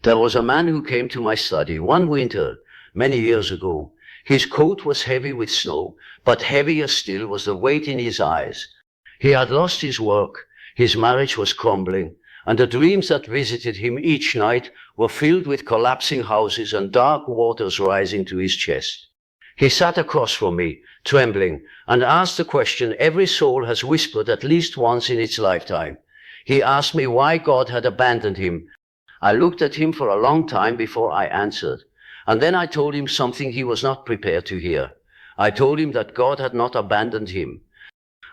There was a man who came to my study one winter, many years ago. His coat was heavy with snow, but heavier still was the weight in his eyes. He had lost his work, his marriage was crumbling, and the dreams that visited him each night were filled with collapsing houses and dark waters rising to his chest. He sat across from me, trembling, and asked the question every soul has whispered at least once in its lifetime. He asked me why God had abandoned him. I looked at him for a long time before I answered, and then I told him something he was not prepared to hear. I told him that God had not abandoned him.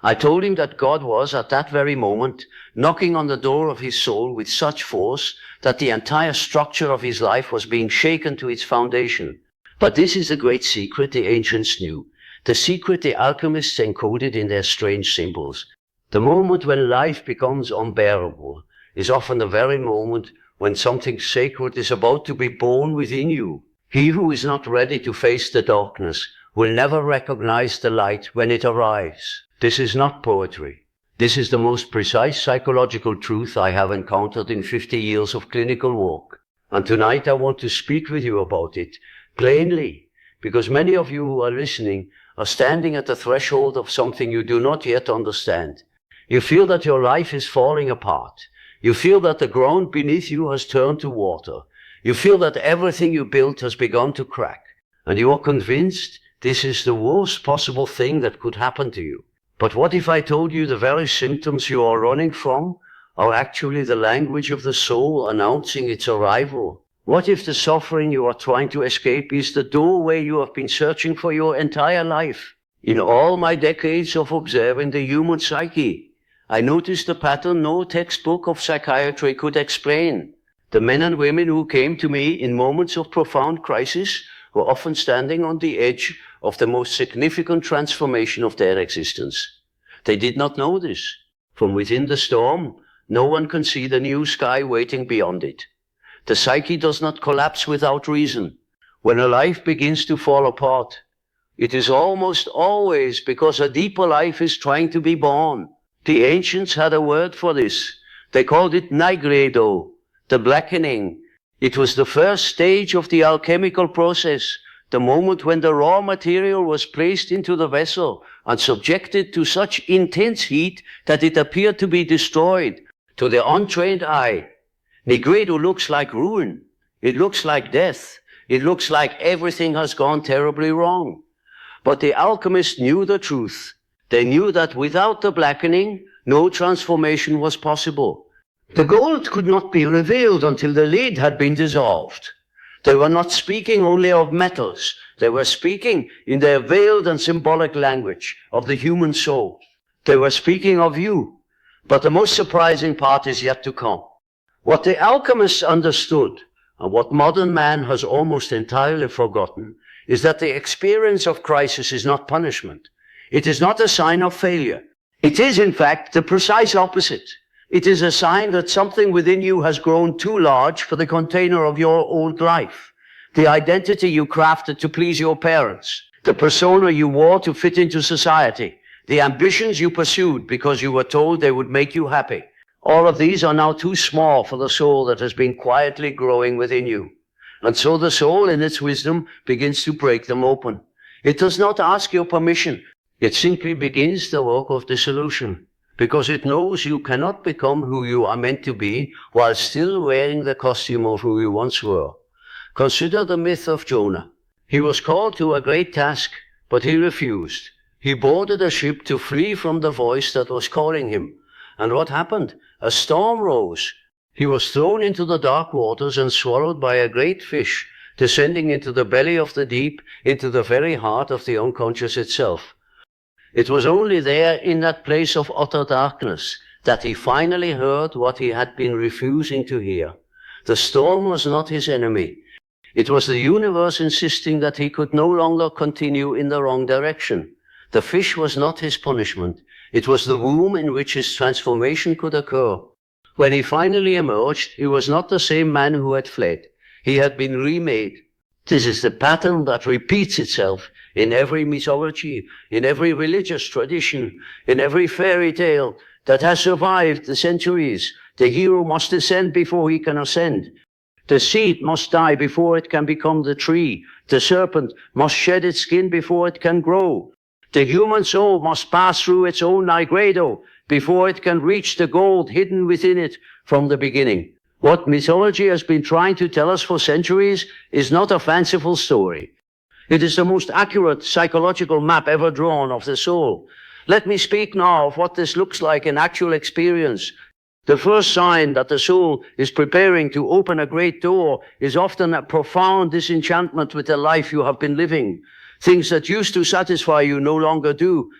I told him that God was, at that very moment, knocking on the door of his soul with such force that the entire structure of his life was being shaken to its foundation. But this is the great secret the ancients knew, the secret the alchemists encoded in their strange symbols. The moment when life becomes unbearable is often the very moment when something sacred is about to be born within you. He who is not ready to face the darkness will never recognize the light when it arrives. This is not poetry. This is the most precise psychological truth I have encountered in 50 years of clinical work. And tonight I want to speak with you about it plainly, because many of you who are listening are standing at the threshold of something you do not yet understand. You feel that your life is falling apart. You feel that the ground beneath you has turned to water. You feel that everything you built has begun to crack. And you are convinced this is the worst possible thing that could happen to you. But what if I told you the very symptoms you are running from are actually the language of the soul announcing its arrival? What if the suffering you are trying to escape is the doorway you have been searching for your entire life? In all my decades of observing the human psyche, I noticed a pattern no textbook of psychiatry could explain. The men and women who came to me in moments of profound crisis were often standing on the edge of the most significant transformation of their existence. They did not know this. From within the storm, no one can see the new sky waiting beyond it. The psyche does not collapse without reason. When a life begins to fall apart, it is almost always because a deeper life is trying to be born. The ancients had a word for this. They called it nigredo, the blackening. It was the first stage of the alchemical process, the moment when the raw material was placed into the vessel and subjected to such intense heat that it appeared to be destroyed. To the untrained eye, nigredo looks like ruin. It looks like death. It looks like everything has gone terribly wrong. But the alchemists knew the truth. They knew that without the blackening, no transformation was possible. The gold could not be revealed until the lid had been dissolved. They were not speaking only of metals. They were speaking in their veiled and symbolic language of the human soul. They were speaking of you. But the most surprising part is yet to come. What the alchemists understood, and what modern man has almost entirely forgotten, is that the experience of crisis is not punishment. It is not a sign of failure. It is, in fact, the precise opposite. It is a sign that something within you has grown too large for the container of your old life. The identity you crafted to please your parents, the persona you wore to fit into society, the ambitions you pursued because you were told they would make you happy. All of these are now too small for the soul that has been quietly growing within you. And so the soul, in its wisdom, begins to break them open. It does not ask your permission. It simply begins the work of dissolution, because it knows you cannot become who you are meant to be while still wearing the costume of who you once were. Consider the myth of Jonah. He was called to a great task, but he refused. He boarded a ship to flee from the voice that was calling him. And what happened? A storm rose. He was thrown into the dark waters and swallowed by a great fish, descending into the belly of the deep, into the very heart of the unconscious itself. It was only there, in that place of utter darkness, that he finally heard what he had been refusing to hear. The storm was not his enemy. It was the universe insisting that he could no longer continue in the wrong direction. The fish was not his punishment. It was the womb in which his transformation could occur. When he finally emerged, he was not the same man who had fled. He had been remade. This is the pattern that repeats itself in every mythology, in every religious tradition, in every fairy tale that has survived the centuries. The hero must descend before he can ascend. The seed must die before it can become the tree. The serpent must shed its skin before it can grow. The human soul must pass through its own nigredo before it can reach the gold hidden within it from the beginning. What mythology has been trying to tell us for centuries is not a fanciful story. It is the most accurate psychological map ever drawn of the soul. Let me speak now of what this looks like in actual experience. The first sign that the soul is preparing to open a great door is often a profound disenchantment with the life you have been living. Things that used to satisfy you no longer do.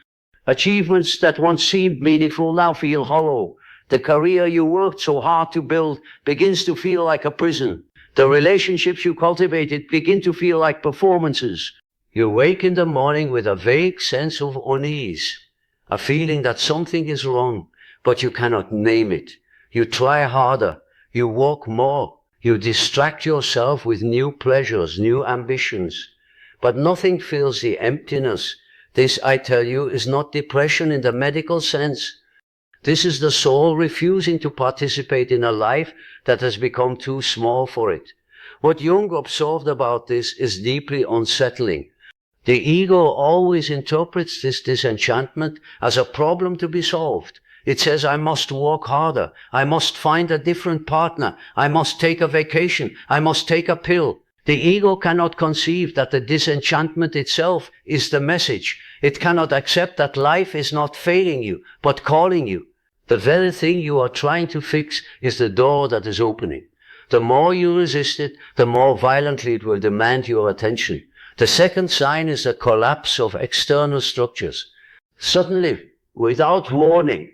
Achievements that once seemed meaningful now feel hollow. The career you worked so hard to build begins to feel like a prison. The relationships you cultivated begin to feel like performances. You wake in the morning with a vague sense of unease, a feeling that something is wrong, but you cannot name it. You try harder, you walk more, you distract yourself with new pleasures, new ambitions. But nothing fills the emptiness. This, I tell you, is not depression in the medical sense. This is the soul refusing to participate in a life that has become too small for it. What Jung observed about this is deeply unsettling. The ego always interprets this disenchantment as a problem to be solved. It says, I must work harder, I must find a different partner, I must take a vacation, I must take a pill. The ego cannot conceive that the disenchantment itself is the message. It cannot accept that life is not failing you, but calling you. The very thing you are trying to fix is the door that is opening. The more you resist it, the more violently it will demand your attention. The second sign is the collapse of external structures. Suddenly, without warning,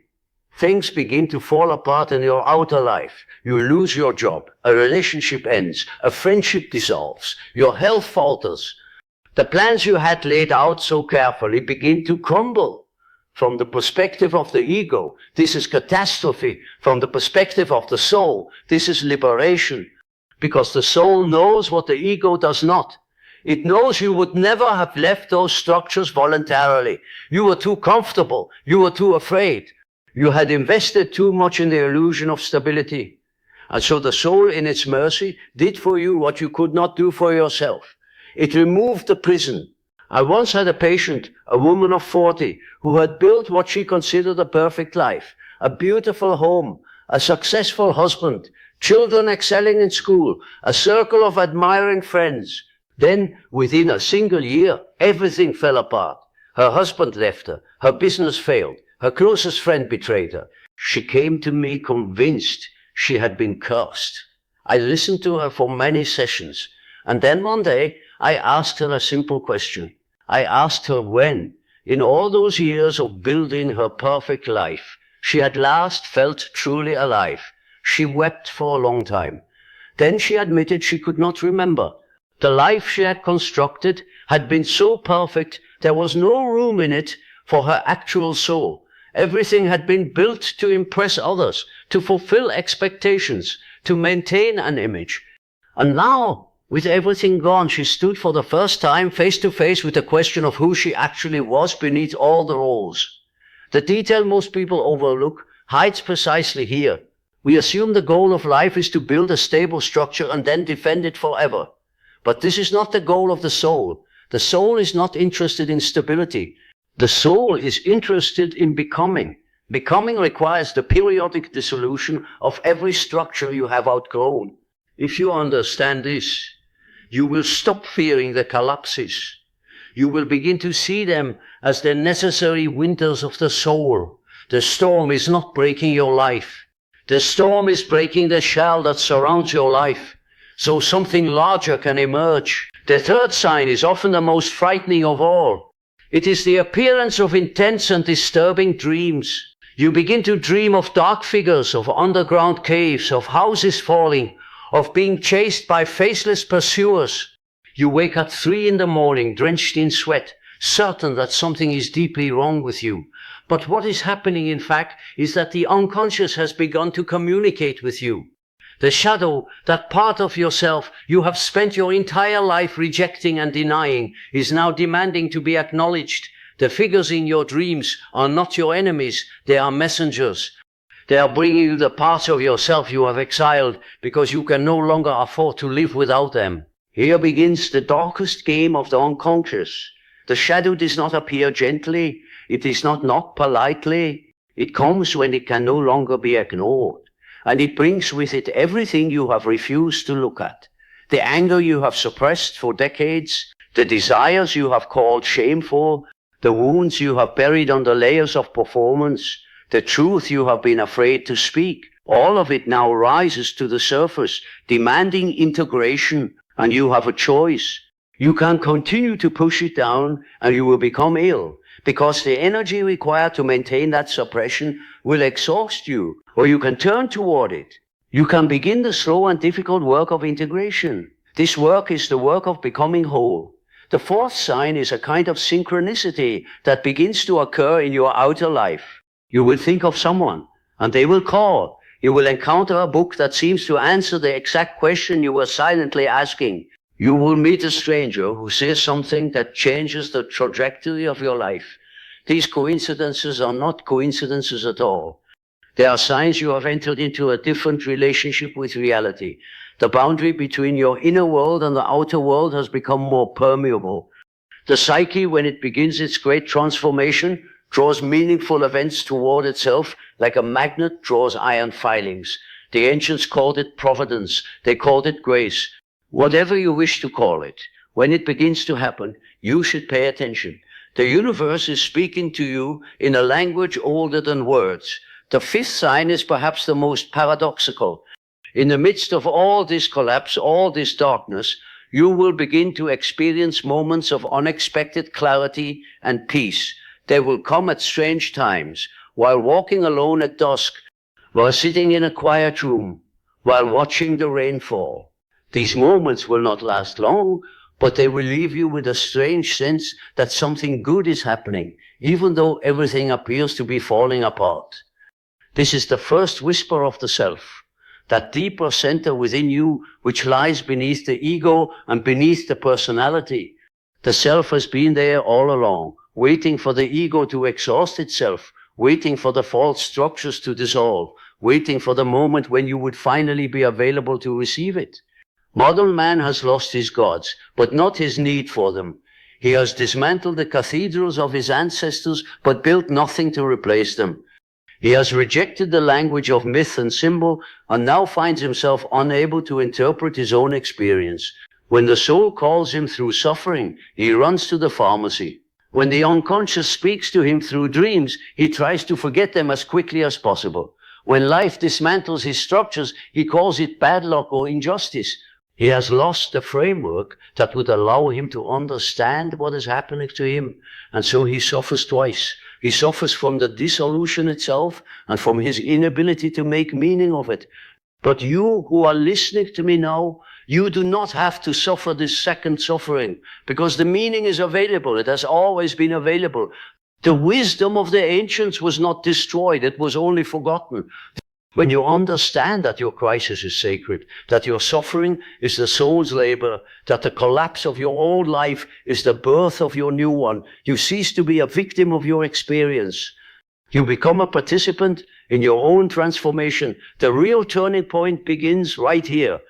things begin to fall apart in your outer life. You lose your job, a relationship ends, a friendship dissolves, your health falters. The plans you had laid out so carefully begin to crumble. From the perspective of the ego, this is catastrophe. From the perspective of the soul, this is liberation. Because the soul knows what the ego does not. It knows you would never have left those structures voluntarily. You were too comfortable. You were too afraid. You had invested too much in the illusion of stability. And so the soul, in its mercy, did for you what you could not do for yourself. It removed the prison. I once had a patient, a woman of 40, who had built what she considered a perfect life, a beautiful home, a successful husband, children excelling in school, a circle of admiring friends. Then, within a single year, everything fell apart. Her husband left her, her business failed, her closest friend betrayed her. She came to me convinced she had been cursed. I listened to her for many sessions, and then one day I asked her a simple question. I asked her when, in all those years of building her perfect life, she at last felt truly alive. She wept for a long time. Then she admitted she could not remember. The life she had constructed had been so perfect there was no room in it for her actual soul. Everything had been built to impress others, to fulfill expectations, to maintain an image. And now, with everything gone, she stood for the first time face to face with the question of who she actually was beneath all the roles. The detail most people overlook hides precisely here. We assume the goal of life is to build a stable structure and then defend it forever. But this is not the goal of the soul. The soul is not interested in stability. The soul is interested in becoming. Becoming requires the periodic dissolution of every structure you have outgrown. If you understand this, you will stop fearing the collapses. You will begin to see them as the necessary winters of the soul. The storm is not breaking your life. The storm is breaking the shell that surrounds your life, so something larger can emerge. The third sign is often the most frightening of all. It is the appearance of intense and disturbing dreams. You begin to dream of dark figures, of underground caves, of houses falling, of being chased by faceless pursuers. You wake at 3 a.m, drenched in sweat, certain that something is deeply wrong with you. But what is happening, in fact, is that the unconscious has begun to communicate with you. The shadow, that part of yourself you have spent your entire life rejecting and denying, is now demanding to be acknowledged. The figures in your dreams are not your enemies, they are messengers. They are bringing you the parts of yourself you have exiled because you can no longer afford to live without them. Here begins the darkest game of the unconscious. The shadow does not appear gently. It is not knocked politely. It comes when it can no longer be ignored. And it brings with it everything you have refused to look at. The anger you have suppressed for decades, the desires you have called shameful, the wounds you have buried under layers of performance, the truth you have been afraid to speak. All of it now rises to the surface, demanding integration, and you have a choice. You can continue to push it down and you will become ill, because the energy required to maintain that suppression will exhaust you, or you can turn toward it. You can begin the slow and difficult work of integration. This work is the work of becoming whole. The fourth sign is a kind of synchronicity that begins to occur in your outer life. You will think of someone, and they will call. You will encounter a book that seems to answer the exact question you were silently asking. You will meet a stranger who says something that changes the trajectory of your life. These coincidences are not coincidences at all. They are signs you have entered into a different relationship with reality. The boundary between your inner world and the outer world has become more permeable. The psyche, when it begins its great transformation, draws meaningful events toward itself like a magnet draws iron filings. The ancients called it providence. They called it grace. Whatever you wish to call it, when it begins to happen, you should pay attention. The universe is speaking to you in a language older than words. The fifth sign is perhaps the most paradoxical. In the midst of all this collapse, all this darkness, you will begin to experience moments of unexpected clarity and peace. They will come at strange times, while walking alone at dusk, while sitting in a quiet room, while watching the rain fall. These moments will not last long, but they will leave you with a strange sense that something good is happening, even though everything appears to be falling apart. This is the first whisper of the self, that deeper center within you which lies beneath the ego and beneath the personality. The self has been there all along, waiting for the ego to exhaust itself, waiting for the false structures to dissolve, waiting for the moment when you would finally be available to receive it. Modern man has lost his gods, but not his need for them. He has dismantled the cathedrals of his ancestors, but built nothing to replace them. He has rejected the language of myth and symbol, and now finds himself unable to interpret his own experience. When the soul calls him through suffering, he runs to the pharmacy. When the unconscious speaks to him through dreams, he tries to forget them as quickly as possible. When life dismantles his structures, he calls it bad luck or injustice. He has lost the framework that would allow him to understand what is happening to him, and so he suffers twice. He suffers from the dissolution itself and from his inability to make meaning of it. But you who are listening to me now, you do not have to suffer this second suffering, because the meaning is available. It has always been available. The wisdom of the ancients was not destroyed. It was only forgotten. When you understand that your crisis is sacred, that your suffering is the soul's labor, that the collapse of your old life is the birth of your new one, you cease to be a victim of your experience. You become a participant in your own transformation. The real turning point begins right here.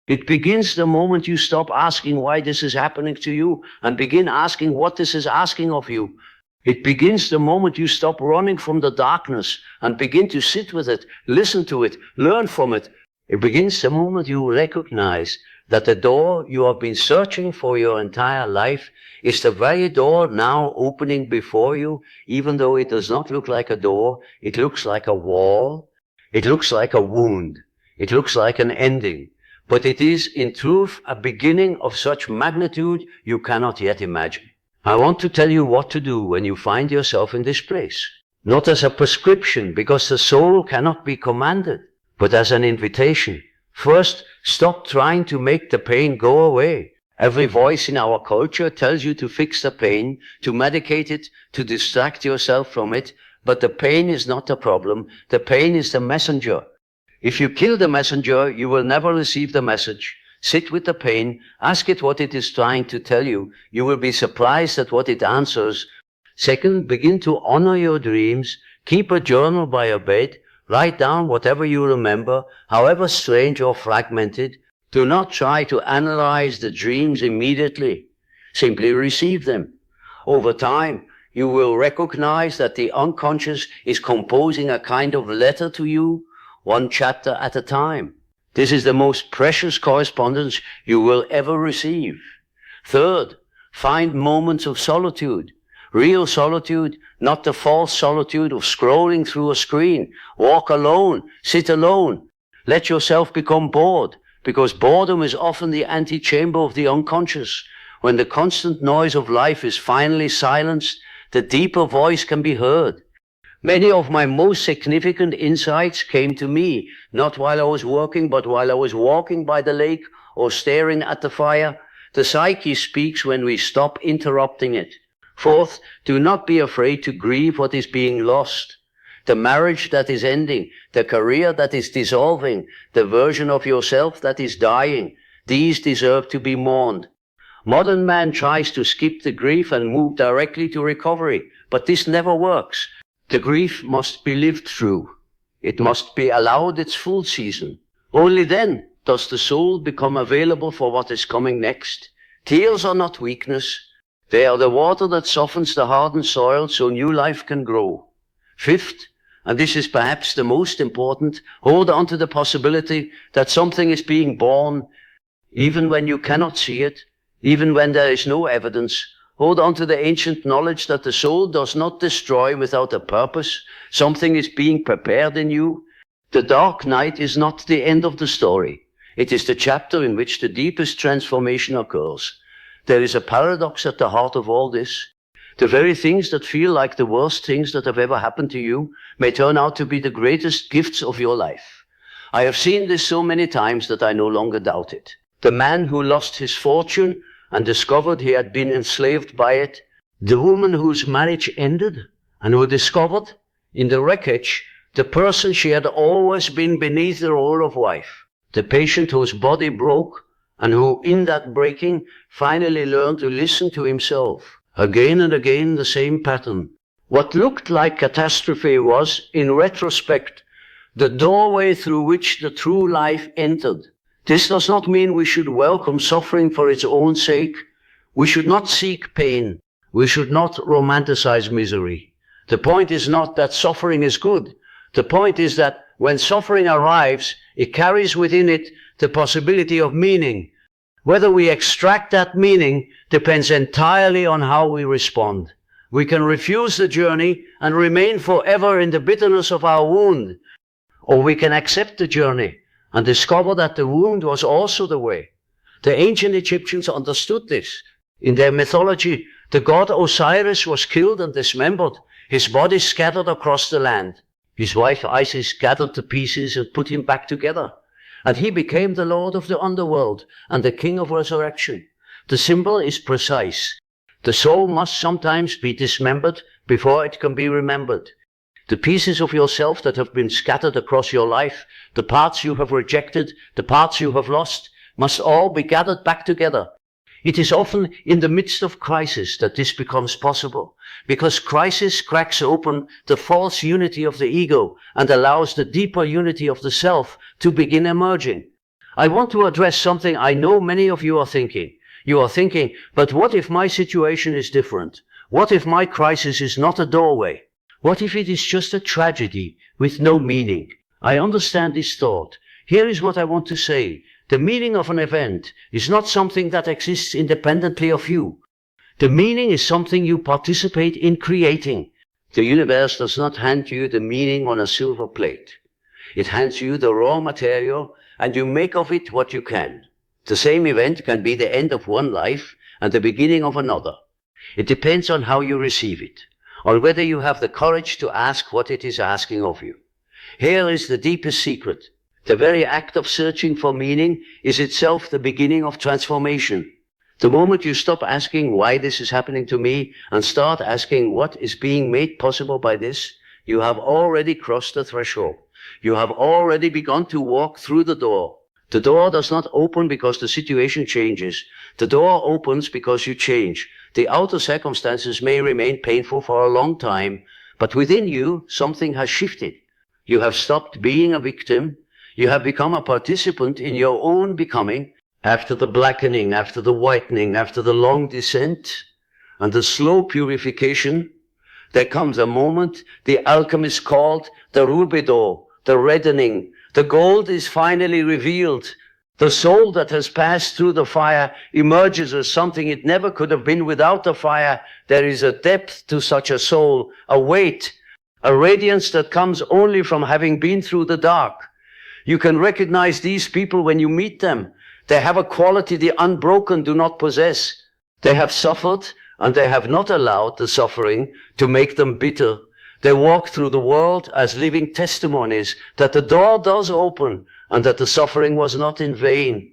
It begins the moment you stop asking why this is happening to you and begin asking what this is asking of you. It begins the moment you stop running from the darkness and begin to sit with it, listen to it, learn from it. It begins the moment you recognize that the door you have been searching for your entire life is the very door now opening before you, even though it does not look like a door. It looks like a wall. It looks like a wound. It looks like an ending. But it is, in truth, a beginning of such magnitude you cannot yet imagine. I want to tell you what to do when you find yourself in this place. Not as a prescription, because the soul cannot be commanded, but as an invitation. First, stop trying to make the pain go away. Every voice in our culture tells you to fix the pain, to medicate it, to distract yourself from it, but the pain is not the problem. The pain is the messenger. If you kill the messenger, you will never receive the message. Sit with the pain, ask it what it is trying to tell you. You will be surprised at what it answers. Second, begin to honor your dreams. Keep a journal by your bed. Write down whatever you remember, however strange or fragmented. Do not try to analyze the dreams immediately. Simply receive them. Over time, you will recognize that the unconscious is composing a kind of letter to you, one chapter at a time. This is the most precious correspondence you will ever receive. Third, find moments of solitude. Real solitude, not the false solitude of scrolling through a screen. Walk alone, sit alone. Let yourself become bored, because boredom is often the antechamber of the unconscious. When the constant noise of life is finally silenced, the deeper voice can be heard. Many of my most significant insights came to me, not while I was working, but while I was walking by the lake or staring at the fire. The psyche speaks when we stop interrupting it. Fourth, do not be afraid to grieve what is being lost. The marriage that is ending, the career that is dissolving, the version of yourself that is dying, these deserve to be mourned. Modern man tries to skip the grief and move directly to recovery, but this never works. The grief must be lived through. It must be allowed its full season. Only then does the soul become available for what is coming next. Tears are not weakness. They are the water that softens the hardened soil so new life can grow. Fifth, and this is perhaps the most important, hold on to the possibility that something is being born, even when you cannot see it, even when there is no evidence. Hold on to the ancient knowledge that the soul does not destroy without a purpose. Something is being prepared in you. The dark night is not the end of the story. It is the chapter in which the deepest transformation occurs. There is a paradox at the heart of all this. The very things that feel like the worst things that have ever happened to you may turn out to be the greatest gifts of your life. I have seen this so many times that I no longer doubt it. The man who lost his fortune and discovered he had been enslaved by it, the woman whose marriage ended and who discovered in the wreckage the person she had always been beneath the role of wife, the patient whose body broke and who in that breaking finally learned to listen to himself. Again and again the same pattern. What looked like catastrophe was, in retrospect, the doorway through which the true life entered. This does not mean we should welcome suffering for its own sake. We should not seek pain. We should not romanticize misery. The point is not that suffering is good. The point is that when suffering arrives, it carries within it the possibility of meaning. Whether we extract that meaning depends entirely on how we respond. We can refuse the journey and remain forever in the bitterness of our wound, or we can accept the journey and discover that the wound was also the way. The ancient Egyptians understood this. In their mythology, the god Osiris was killed and dismembered, his body scattered across the land. His wife Isis gathered the pieces and put him back together. And he became the lord of the underworld and the king of resurrection. The symbol is precise. The soul must sometimes be dismembered before it can be remembered. The pieces of yourself that have been scattered across your life, the parts you have rejected, the parts you have lost, must all be gathered back together. It is often in the midst of crisis that this becomes possible, because crisis cracks open the false unity of the ego and allows the deeper unity of the self to begin emerging. I want to address something I know many of you are thinking. You are thinking, but what if my situation is different? What if my crisis is not a doorway? What if it is just a tragedy with no meaning? I understand this thought. Here is what I want to say. The meaning of an event is not something that exists independently of you. The meaning is something you participate in creating. The universe does not hand you the meaning on a silver plate. It hands you the raw material and you make of it what you can. The same event can be the end of one life and the beginning of another. It depends on how you receive it, on whether you have the courage to ask what it is asking of you. Here is the deepest secret. The very act of searching for meaning is itself the beginning of transformation. The moment you stop asking why this is happening to me and start asking what is being made possible by this, you have already crossed the threshold. You have already begun to walk through the door. The door does not open because the situation changes. The door opens because you change. The outer circumstances may remain painful for a long time, but within you, something has shifted. You have stopped being a victim. You have become a participant in your own becoming. After the blackening, after the whitening, after the long descent, and the slow purification, there comes a moment the alchemist called the rubedo, the reddening. The gold is finally revealed. The soul that has passed through the fire emerges as something it never could have been without the fire. There is a depth to such a soul, a weight, a radiance that comes only from having been through the dark. You can recognize these people when you meet them. They have a quality the unbroken do not possess. They have suffered, and they have not allowed the suffering to make them bitter. They walk through the world as living testimonies that the door does open and that the suffering was not in vain.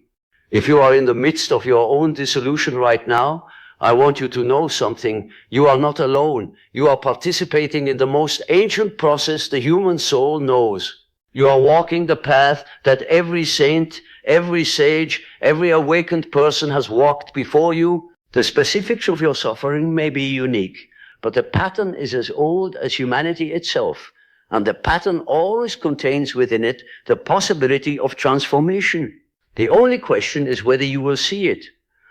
If you are in the midst of your own dissolution right now, I want you to know something. You are not alone. You are participating in the most ancient process the human soul knows. You are walking the path that every saint, every sage, every awakened person has walked before you. The specifics of your suffering may be unique, but the pattern is as old as humanity itself, and the pattern always contains within it the possibility of transformation. The only question is whether you will see it.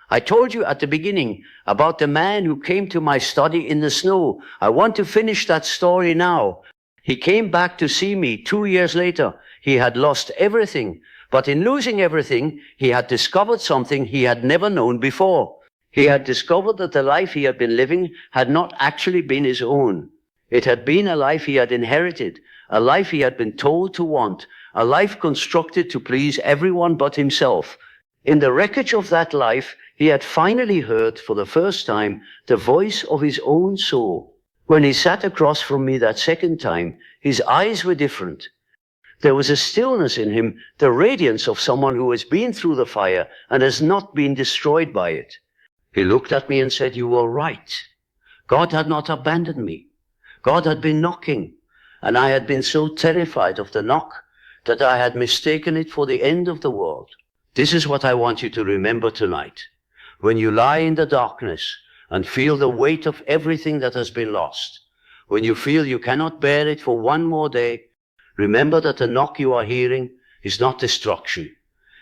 I told you at the beginning about the man who came to my study in the snow. I want to finish that story now. He came back to see me 2 years later. He had lost everything, but in losing everything, he had discovered something he had never known before. He had discovered that the life he had been living had not actually been his own. It had been a life he had inherited, a life he had been told to want, a life constructed to please everyone but himself. In the wreckage of that life, he had finally heard for the first time the voice of his own soul. When he sat across from me that second time, his eyes were different. There was a stillness in him, the radiance of someone who has been through the fire and has not been destroyed by it. He looked at me and said, "You were right. God had not abandoned me. God had been knocking, and I had been so terrified of the knock that I had mistaken it for the end of the world." This is what I want you to remember tonight. When you lie in the darkness and feel the weight of everything that has been lost, when you feel you cannot bear it for one more day, remember that the knock you are hearing is not destruction.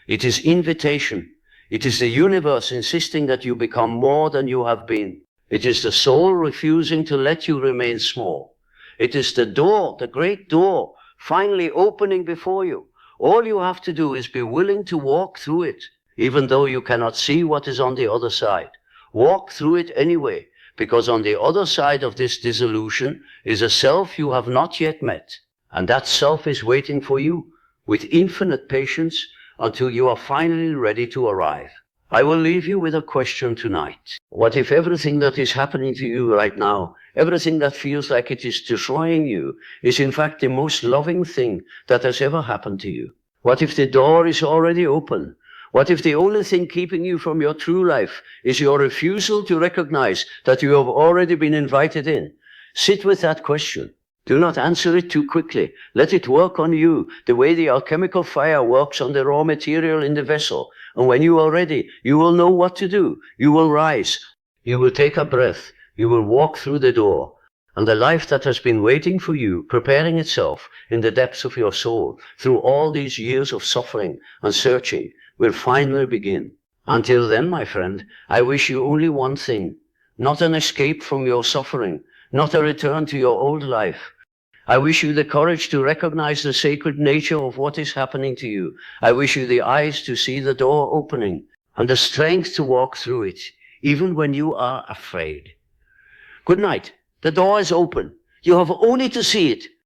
It is invitation. It is the universe insisting that you become more than you have been. It is the soul refusing to let you remain small. It is the door, the great door, finally opening before you. All you have to do is be willing to walk through it, even though you cannot see what is on the other side. Walk through it anyway, because on the other side of this dissolution is a self you have not yet met. And that self is waiting for you with infinite patience until you are finally ready to arrive. I will leave you with a question tonight. What if everything that is happening to you right now, everything that feels like it is destroying you, is in fact the most loving thing that has ever happened to you? What if the door is already open? What if the only thing keeping you from your true life is your refusal to recognize that you have already been invited in? Sit with that question. Do not answer it too quickly. Let it work on you the way the alchemical fire works on the raw material in the vessel. And when you are ready, you will know what to do. You will rise. You will take a breath. You will walk through the door. And the life that has been waiting for you, preparing itself in the depths of your soul through all these years of suffering and searching, will finally begin. Until then, my friend, I wish you only one thing. Not an escape from your suffering. Not a return to your old life. I wish you the courage to recognize the sacred nature of what is happening to you. I wish you the eyes to see the door opening and the strength to walk through it, even when you are afraid. Good night. The door is open. You have only to see it.